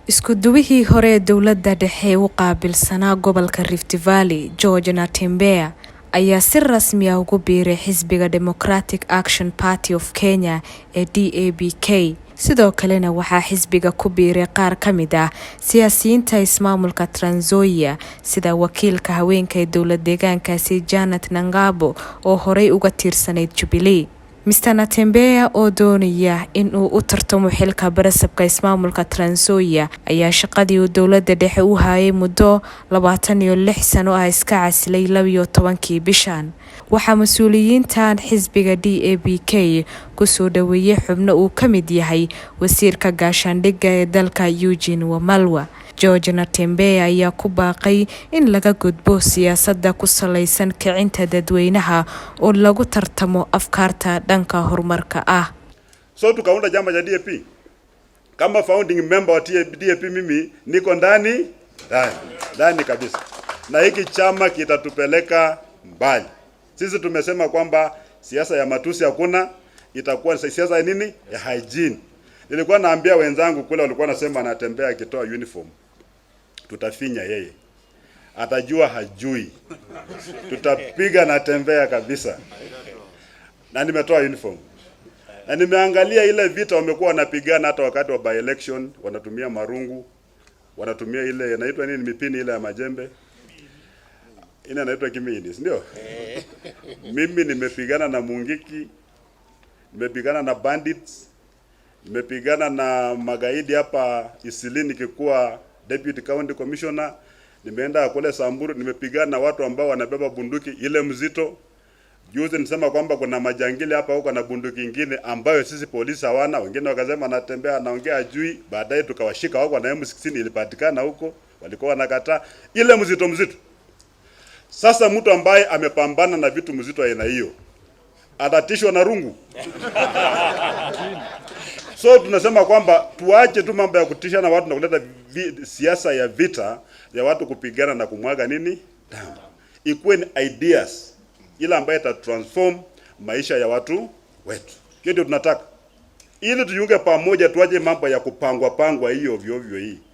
Isku duwihii hore dowladda dhexe u qaabilsanaa gobolka Rift Valley, George Natembeya, ayaa si rasmi ah ugu biiray xisbiga Democratic Action Party of Kenya ee DABK. Sidoo kalena waxaa xisbiga ku biiray qaar ka mid ah siyaasiyiinta ismaamulka Trans Nzoia sida wakiilka haweenka ee dowlad deegaankaasi Janet Nangabo oo horey uga tiirsanayd Jubilee. Mr. Natembeya oo doonaya in uu u tartamo xilka barasabka ismaamulka Trans Nzoia ayaa shaqadii uu dowladda dhexe u hayay muddo 26 sano ah iska casilay 12 bishan. Waxaa mas'uuliyiintan xisbiga DABK ku soo dhaweeyay xubno uu ka mid yahay wasiirka gaashaandhigga ee dalka Eugene Wamalwa. George Natembeya ayaa ku baaqay in laga gudbo siyaasadda ku salaysan kicinta dadweynaha oo lagu tartamo afkaarta dhanka horumarka ah. So tukaunda chama cha DAP. Kama founding member wa DAP mimi niko ndani kabisa. Na hiki chama kitatupeleka mbali. Sisi tumesema kwamba siasa ya matusi hakuna, itakuwa siasa ya nini? Ya hygiene. Nilikuwa naambia wenzangu kule walikuwa nasema Anatembea akitoa uniform. Tutafinya yeye. Atajua hajui. Tutapiga Anatembea kabisa. Na nimetoa uniform. Na nimeangalia ile vita wamekuwa wanapigana hata wakati wa by election, wanatumia marungu, wanatumia ile inaitwa nini, mipini ile ya majembe. Ina inaitwa kimini, ndio? Mimi nimepigana na Mungiki, nimepigana na bandits, nimepigana na magaidi hapa Eastleigh nikikuwa deputy county commissioner, nimeenda kule Samburu, nimepigana na watu ambao wanabeba bunduki ile mzito. Juzi nisema kwamba kuna majangili hapa huko na bunduki nyingine ambayo sisi polisi hawana, wengine wakasema Anatembea anaongea ajui, baadaye tukawashika wako na M16 ilipatikana huko, walikuwa wanakataa ile mzito. Sasa mtu ambaye amepambana na vitu mzito aina hiyo atatishwa na rungu. So tunasema kwamba tuache tu mambo ya kutisha na watu na kuleta siasa ya vita ya watu kupigana na kumwaga nini damu. Ikuwe ni ideas ile ambayo ita transform maisha ya watu wetu. Ndio tunataka. Ili tujiunge pamoja, tuache mambo ya kupangwa hiyo ovyo hii.